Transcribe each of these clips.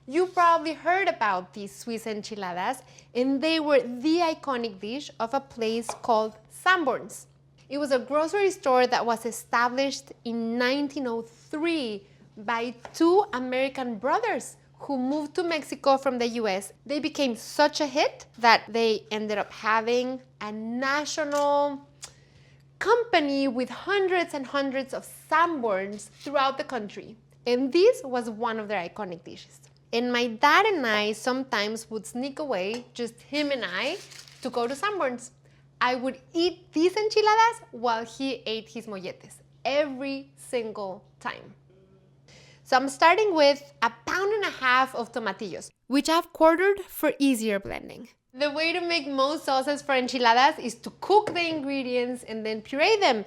You probably heard about these Swiss enchiladas, and they were the iconic dish of a place called Sanborns. It was a grocery store that was established in 1903 by two American brothers who moved to Mexico from the US. They became such a hit that they ended up having a national company with hundreds and hundreds of Sanborns throughout the country. And this was one of their iconic dishes. And my dad and I sometimes would sneak away, just him and I, to go to Sanborns. I would eat these enchiladas while he ate his molletes every single time. So I'm starting with 1.5 pounds of tomatillos, which I've quartered for easier blending. The way to make most sauces for enchiladas is to cook the ingredients and then puree them.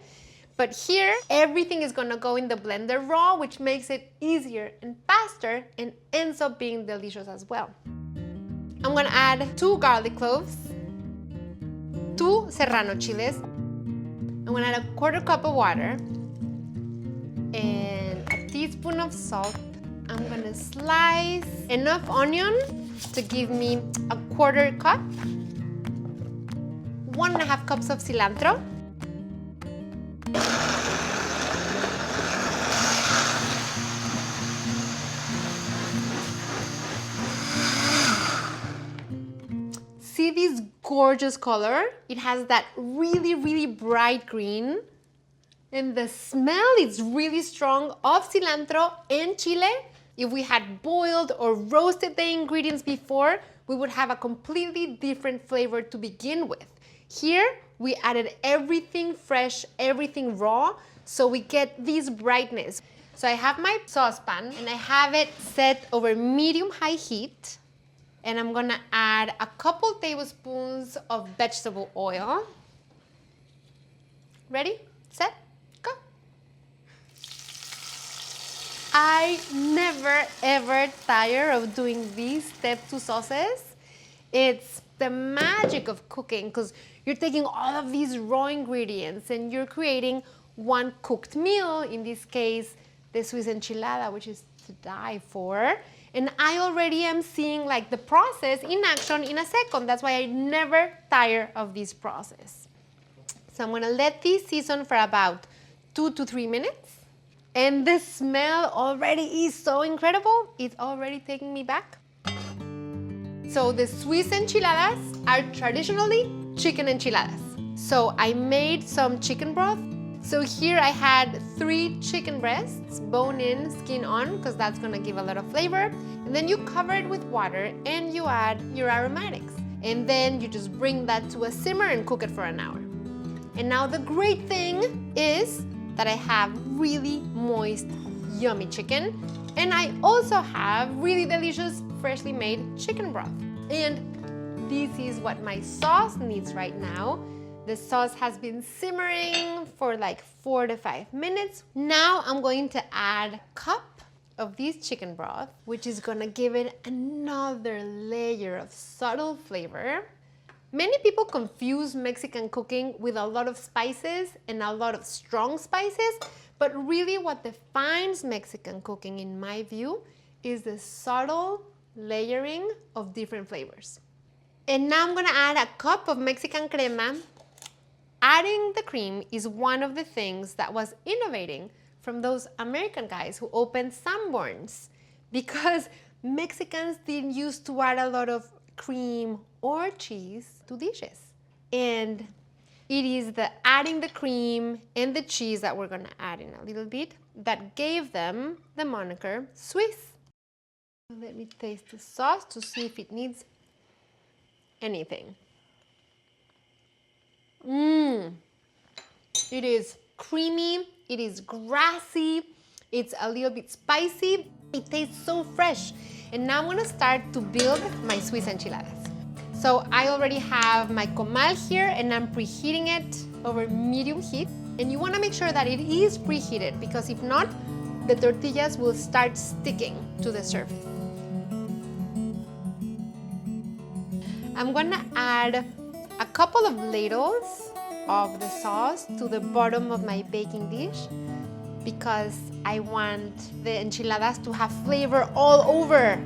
But here, everything is gonna go in the blender raw, which makes it easier and faster and ends up being delicious as well. I'm gonna add 2 garlic cloves, 2 serrano chiles. I'm gonna add 1/4 cup of water and a teaspoon of salt. I'm gonna slice enough onion to give me 1/4 cup, 1.5 cups of cilantro, see this gorgeous color? It has that really, really bright green. And the smell is really strong of cilantro and chile. If we had boiled or roasted the ingredients before, we would have a completely different flavor to begin with. Here, we added everything fresh, everything raw, so we get this brightness. So I have my saucepan and I have it set over medium-high heat. And I'm gonna add a couple tablespoons of vegetable oil. Ready, set, go. I never ever tire of doing these step 2 sauces. It's the magic of cooking because you're taking all of these raw ingredients and you're creating one cooked meal, in this case, the Swiss enchilada, which is to die for. And I already am seeing like the process in action in a second. That's why I never tire of this process. So I'm gonna let this season for about 2 to 3 minutes. And the smell already is so incredible. It's already taking me back. So the Swiss enchiladas are traditionally chicken enchiladas. So I made some chicken broth. So here I had 3 chicken breasts, bone in, skin on, because that's gonna give a lot of flavor. And then you cover it with water and you add your aromatics. And then you just bring that to a simmer and cook it for an hour. And now the great thing is that I have really moist, yummy chicken. And I also have really delicious, freshly made chicken broth. And this is what my sauce needs right now. The sauce has been simmering for like 4 to 5 minutes. Now I'm going to add a cup of this chicken broth, which is gonna give it another layer of subtle flavor. Many people confuse Mexican cooking with a lot of spices and a lot of strong spices, but really what defines Mexican cooking, in my view, is the subtle layering of different flavors. And now I'm gonna add a cup of Mexican crema. Adding the cream is one of the things that was innovating from those American guys who opened Sanborns, because Mexicans didn't used to add a lot of cream or cheese to dishes. And it is the adding the cream and the cheese that we're gonna add in a little bit that gave them the moniker Swiss. Let me taste the sauce to see if it needs anything. It is creamy, it is grassy, it's a little bit spicy, it tastes so fresh. And now I'm gonna start to build my Swiss enchiladas. So I already have my comal here and I'm preheating it over medium heat. And you wanna make sure that it is preheated, because if not, the tortillas will start sticking to the surface. I'm gonna add a couple of ladles of the sauce to the bottom of my baking dish, because I want the enchiladas to have flavor all over.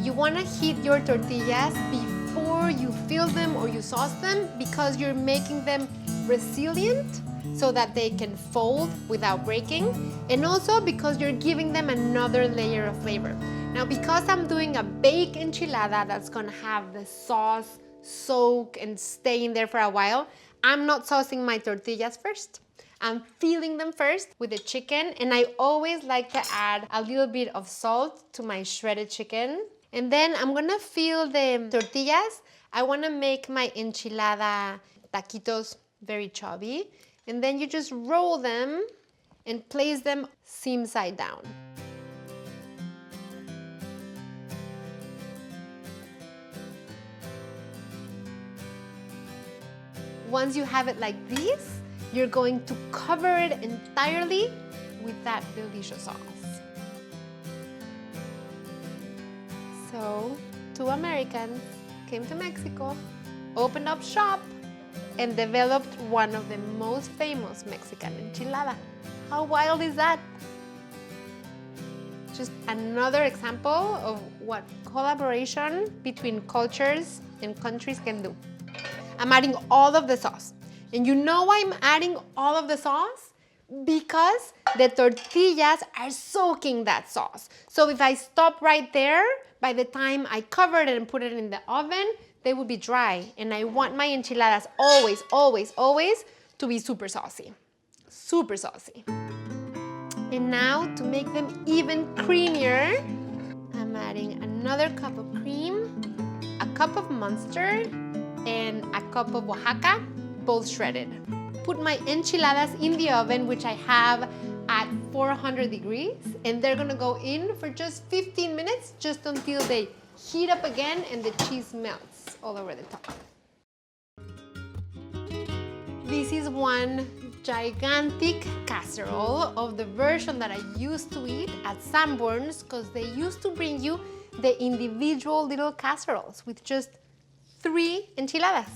You want to heat your tortillas before you fill them or you sauce them because you're making them resilient so that they can fold without breaking, and also because you're giving them another layer of flavor. Now, because I'm doing a baked enchilada that's gonna have the sauce soak and stay in there for a while, I'm not saucing my tortillas first. I'm filling them first with the chicken, and I always like to add a little bit of salt to my shredded chicken. And then I'm gonna fill the tortillas. I wanna make my enchilada taquitos very chubby. And then you just roll them and place them seam side down. Once you have it like this, you're going to cover it entirely with that delicious sauce. So, two Americans came to Mexico, opened up shop, and developed one of the most famous Mexican enchilada. How wild is that? Just another example of what collaboration between cultures and countries can do. I'm adding all of the sauce. And you know why I'm adding all of the sauce? Because the tortillas are soaking that sauce. So if I stop right there, by the time I cover it and put it in the oven, they will be dry. And I want my enchiladas always, always, always to be super saucy. Super saucy. And now to make them even creamier, I'm adding another cup of cream, a cup of Munster, and a cup of Oaxaca, both shredded. Put my enchiladas in the oven, which I have at 400 degrees, and they're gonna go in for just 15 minutes, just until they heat up again and the cheese melts all over the top. This is one gigantic casserole of the version that I used to eat at Sanborns, because they used to bring you the individual little casseroles with just 3 enchiladas.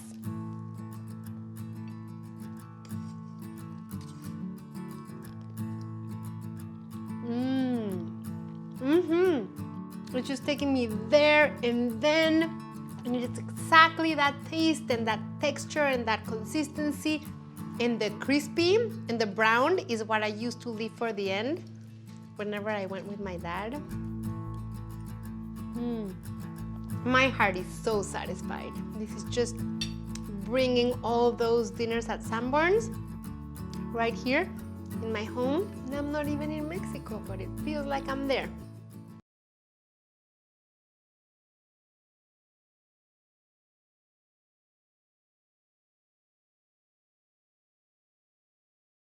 It's just taking me there and then, and it's exactly that taste and that texture and that consistency, and the crispy and the brown is what I used to leave for the end whenever I went with my dad. My heart is so satisfied. This is just bringing all those dinners at Sanborns right here in my home. And I'm not even in Mexico, but it feels like I'm there.